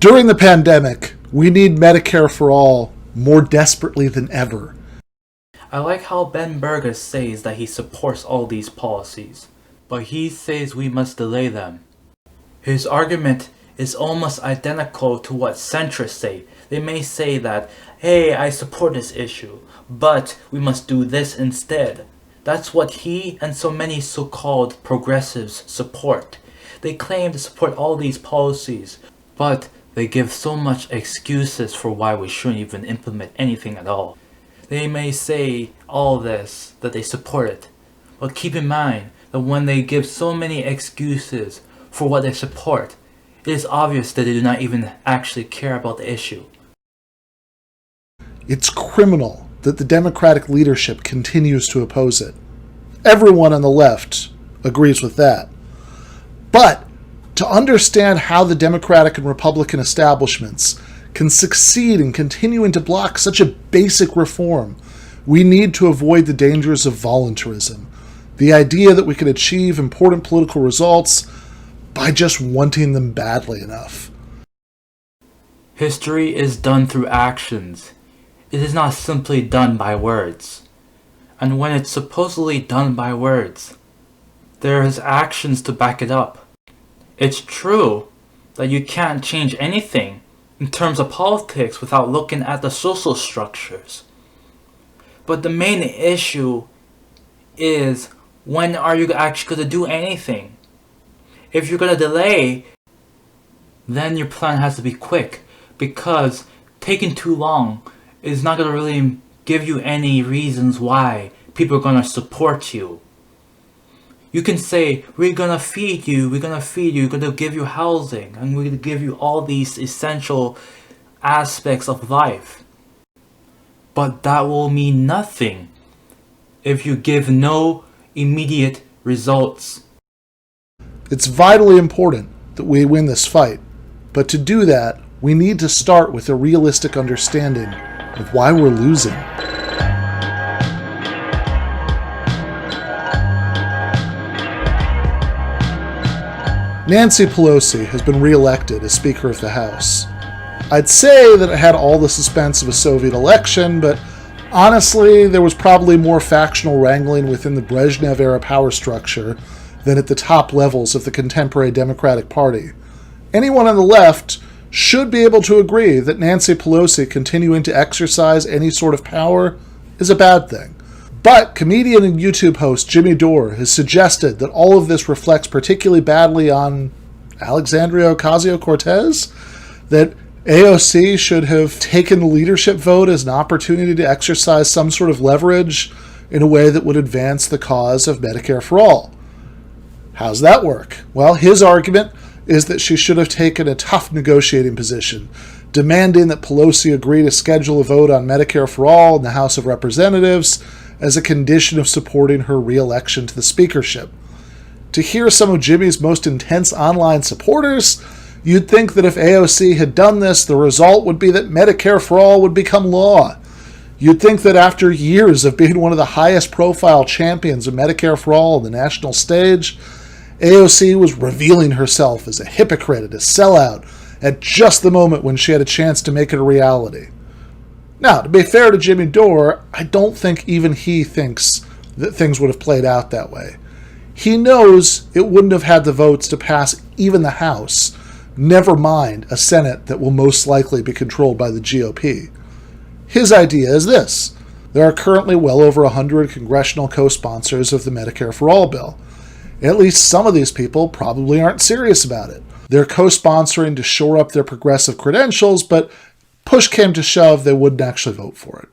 During the pandemic, we need Medicare for all more desperately than ever. I like how Ben Burgis says that he supports all these policies, but he says we must delay them. His argument is almost identical to what centrists say. They may say that, hey, I support this issue, but we must do this instead. That's what he and so many so-called progressives support. They claim to support all these policies, but they give so much excuses for why we shouldn't even implement anything at all. They may say all this, that they support it, but keep in mind that when they give so many excuses for what they support, it is obvious that they do not even actually care about the issue. It's criminal that the Democratic leadership continues to oppose it. Everyone on the left agrees with that. But to understand how the Democratic and Republican establishments can succeed in continuing to block such a basic reform, we need to avoid the dangers of voluntarism, the idea that we can achieve important political results by just wanting them badly enough. History is done through actions. It is not simply done by words. And when it's supposedly done by words, there is actions to back it up. It's true that you can't change anything in terms of politics without looking at the social structures. But the main issue is, when are you actually going to do anything? If you're going to delay, then your plan has to be quick, because taking too long is not going to really give you any reasons why people are going to support you. You can say, we're going to feed you, we're going to give you housing, and we're going to give you all these essential aspects of life. But that will mean nothing if you give no immediate results. It's vitally important that we win this fight, but to do that, we need to start with a realistic understanding of why we're losing. Nancy Pelosi has been re-elected as Speaker of the House. I'd say that it had all the suspense of a Soviet election, but honestly, there was probably more factional wrangling within the Brezhnev-era power structure than at the top levels of the contemporary Democratic Party. Anyone on the left should be able to agree that Nancy Pelosi continuing to exercise any sort of power is a bad thing. But comedian and YouTube host Jimmy Dore has suggested that all of this reflects particularly badly on Alexandria Ocasio-Cortez, that AOC should have taken the leadership vote as an opportunity to exercise some sort of leverage in a way that would advance the cause of Medicare for all. How's that work? Well, his argument is that she should have taken a tough negotiating position, demanding that Pelosi agree to schedule a vote on Medicare for all in the House of Representatives as a condition of supporting her re-election to the speakership. To hear some of Jimmy's most intense online supporters, you'd think that if AOC had done this, the result would be that Medicare for all would become law. You'd think that after years of being one of the highest profile champions of Medicare for all on the national stage, AOC was revealing herself as a hypocrite and a sellout at just the moment when she had a chance to make it a reality. Now, to be fair to Jimmy Dore, I don't think even he thinks that things would have played out that way. He knows it wouldn't have had the votes to pass even the House, never mind a Senate that will most likely be controlled by the GOP. His idea is this: there are currently well over 100 congressional co-sponsors of the Medicare for All bill. At least some of these people probably aren't serious about it. They're co-sponsoring to shore up their progressive credentials, but push came to shove, they wouldn't actually vote for it.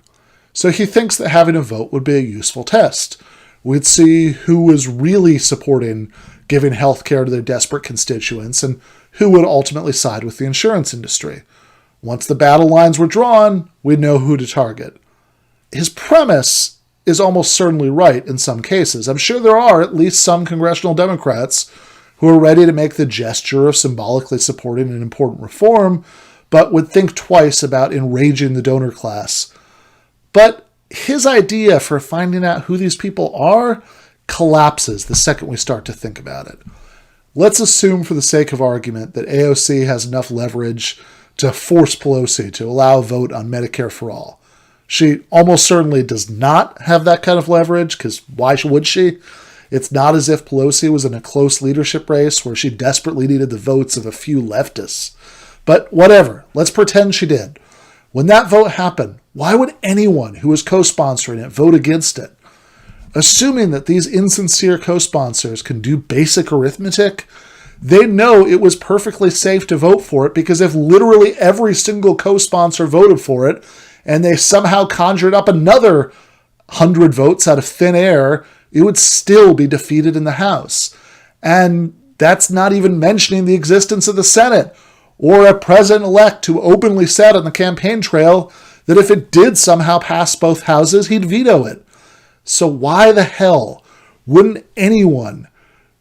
So he thinks that having a vote would be a useful test. We'd see who was really supporting giving health care to their desperate constituents and who would ultimately side with the insurance industry. Once the battle lines were drawn, we'd know who to target. His premise is almost certainly right in some cases. I'm sure there are at least some congressional Democrats who are ready to make the gesture of symbolically supporting an important reform, but would think twice about enraging the donor class. But his idea for finding out who these people are collapses the second we start to think about it. Let's assume, for the sake of argument, that AOC has enough leverage to force Pelosi to allow a vote on Medicare for all. She almost certainly does not have that kind of leverage, because why would she? It's not as if Pelosi was in a close leadership race where she desperately needed the votes of a few leftists. But whatever, let's pretend she did. When that vote happened, why would anyone who was co-sponsoring it vote against it? Assuming that these insincere co-sponsors can do basic arithmetic, they know it was perfectly safe to vote for it, because if literally every single co-sponsor voted for it, and they somehow conjured up another 100 votes out of thin air, it would still be defeated in the House. And that's not even mentioning the existence of the Senate, or a president-elect who openly said on the campaign trail that if it did somehow pass both houses, he'd veto it. So why the hell wouldn't anyone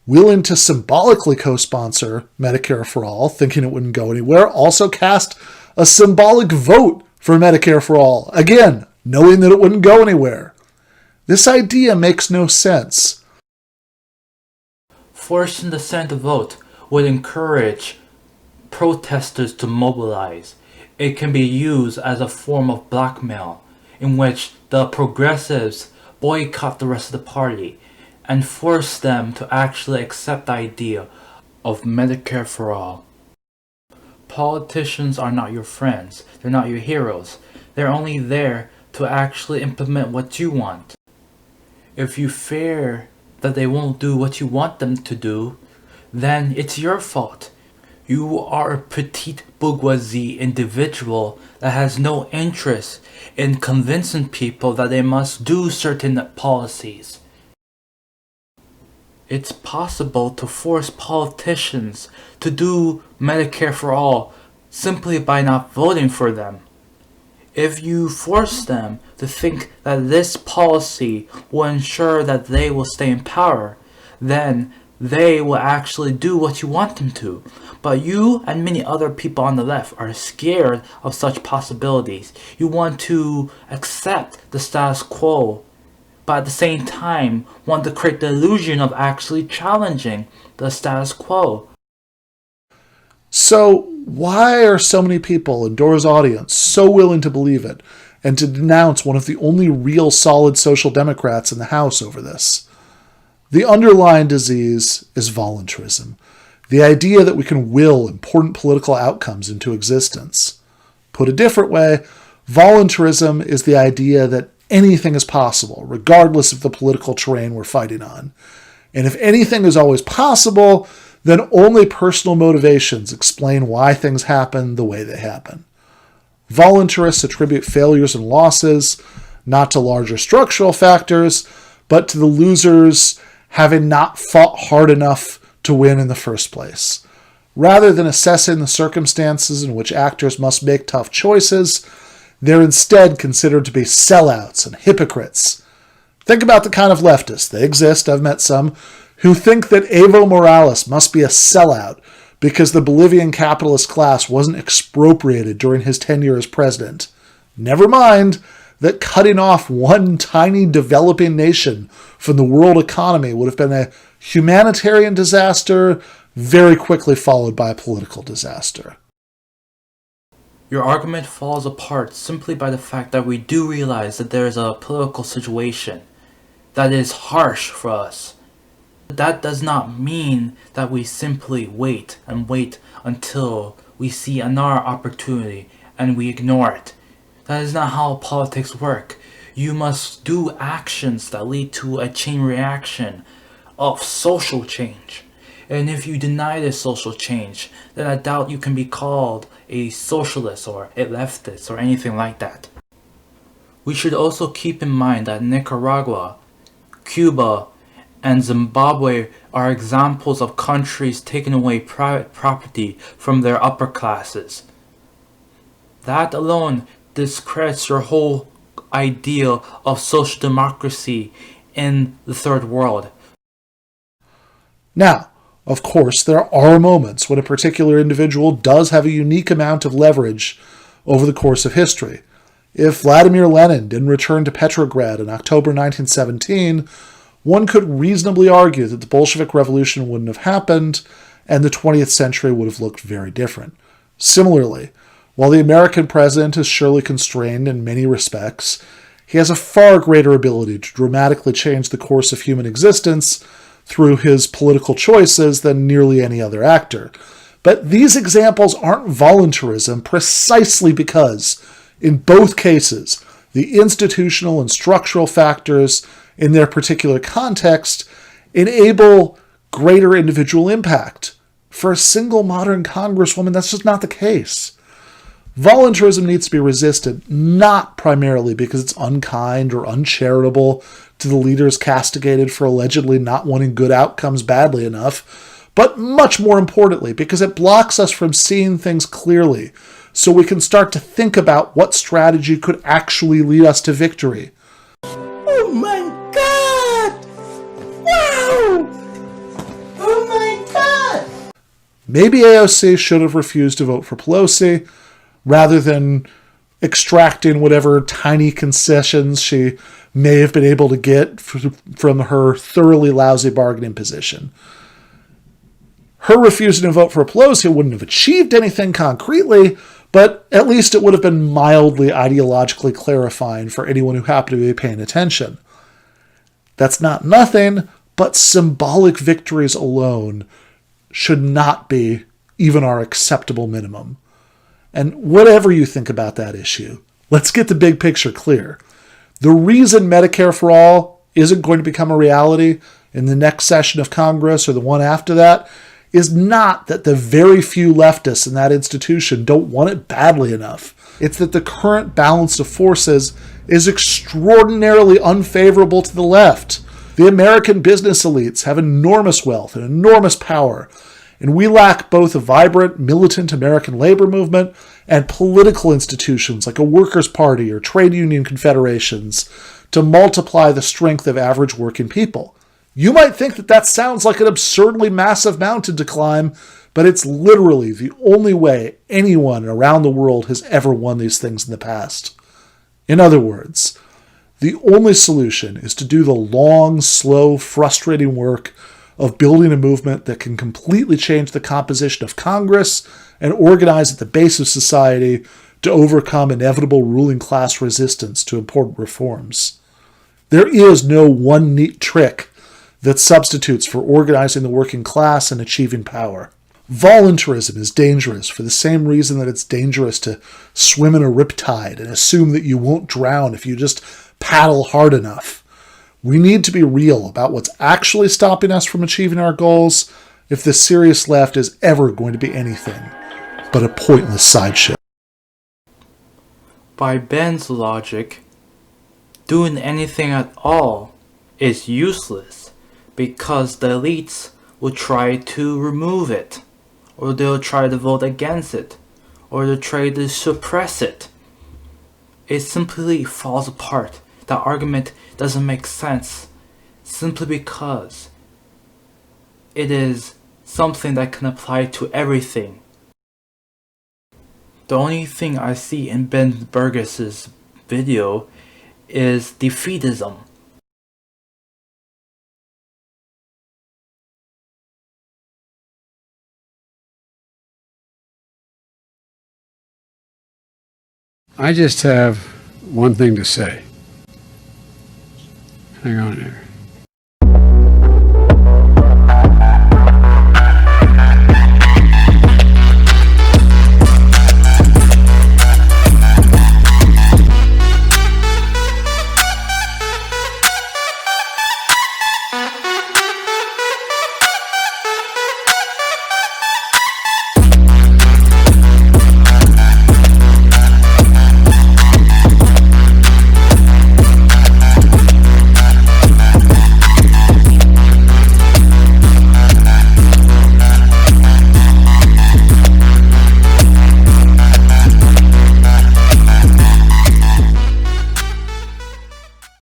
willing to symbolically co-sponsor Medicare for All, thinking it wouldn't go anywhere, also cast a symbolic vote for Medicare for All, again, knowing that it wouldn't go anywhere? This idea makes no sense. Forcing the Senate to vote would encourage protesters to mobilize. It can be used as a form of blackmail, in which the progressives boycott the rest of the party and force them to actually accept the idea of Medicare for all. Politicians are not your friends. They're not your heroes. They're only there to actually implement what you want. If you fear that they won't do what you want them to do, then it's your fault. You are a petite bourgeoisie individual that has no interest in convincing people that they must do certain policies. It's possible to force politicians to do Medicare for all simply by not voting for them. If you force them to think that this policy will ensure that they will stay in power, then they will actually do what you want them to. But you and many other people on the left are scared of such possibilities. You want to accept the status quo, but at the same time want to create the illusion of actually challenging the status quo. So why are so many people in Dore's audience so willing to believe it and to denounce one of the only real solid social democrats in the House over this? The underlying disease is voluntarism, the idea that we can will important political outcomes into existence. Put a different way, voluntarism is the idea that anything is possible, regardless of the political terrain we're fighting on. And if anything is always possible, then only personal motivations explain why things happen the way they happen. Voluntarists attribute failures and losses not to larger structural factors, but to the losers having not fought hard enough to win in the first place. Rather than assessing the circumstances in which actors must make tough choices, they're instead considered to be sellouts and hypocrites. Think about the kind of leftists, they exist, I've met some, who think that Evo Morales must be a sellout because the Bolivian capitalist class wasn't expropriated during his tenure as president. Never mind that cutting off one tiny developing nation from the world economy would have been a humanitarian disaster, very quickly followed by a political disaster. Your argument falls apart simply by the fact that we do realize that there is a political situation that is harsh for us. That does not mean that we simply wait and wait until we see another opportunity and we ignore it. That is not how politics work. You must do actions that lead to a chain reaction of social change. And if you deny this social change, then I doubt you can be called a socialist or a leftist or anything like that. We should also keep in mind that Nicaragua, Cuba, and Zimbabwe are examples of countries taking away private property from their upper classes. That alone discredits your whole idea of social democracy in the third world. Now, of course, there are moments when a particular individual does have a unique amount of leverage over the course of history. If Vladimir Lenin didn't return to Petrograd in October 1917, one could reasonably argue that the Bolshevik Revolution wouldn't have happened, and the 20th century would have looked very different. Similarly, While the American president is surely constrained in many respects, he has a far greater ability to dramatically change the course of human existence through his political choices than nearly any other actor. But these examples aren't voluntarism precisely because, in both cases, the institutional and structural factors in their particular context enable greater individual impact. For a single modern congresswoman, that's just not the case. Voluntarism needs to be resisted, not primarily because it's unkind or uncharitable to the leaders castigated for allegedly not wanting good outcomes badly enough, but much more importantly because it blocks us from seeing things clearly so we can start to think about what strategy could actually lead us to victory. Oh my God! Wow! Oh my God! Maybe AOC should have refused to vote for Pelosi, rather than extracting whatever tiny concessions she may have been able to get from her thoroughly lousy bargaining position. Her refusing to vote for Pelosi wouldn't have achieved anything concretely, but at least it would have been mildly ideologically clarifying for anyone who happened to be paying attention. That's not nothing, but symbolic victories alone should not be even our acceptable minimum. And whatever you think about that issue, let's get the big picture clear. The reason Medicare for All isn't going to become a reality in the next session of Congress or the one after that is not that the very few leftists in that institution don't want it badly enough. It's that the current balance of forces is extraordinarily unfavorable to the left. The American business elites have enormous wealth and enormous power, and we lack both a vibrant, militant American labor movement and political institutions like a workers' party or trade union confederations to multiply the strength of average working people. You might think that that sounds like an absurdly massive mountain to climb, but it's literally the only way anyone around the world has ever won these things in the past. In other words, the only solution is to do the long, slow, frustrating work of building a movement that can completely change the composition of Congress and organize at the base of society to overcome inevitable ruling class resistance to important reforms. There is no one neat trick that substitutes for organizing the working class and achieving power. Voluntarism is dangerous for the same reason that it's dangerous to swim in a riptide and assume that you won't drown if you just paddle hard enough. We need to be real about what's actually stopping us from achieving our goals if the serious left is ever going to be anything but a pointless sideshow. By Ben's logic, doing anything at all is useless because the elites will try to remove it, or they'll try to vote against it, or they'll try to suppress it. It simply falls apart. That argument doesn't make sense simply because it is something that can apply to everything. The only thing I see in Ben Burgis' video is defeatism. I just have one thing to say. Hang on here.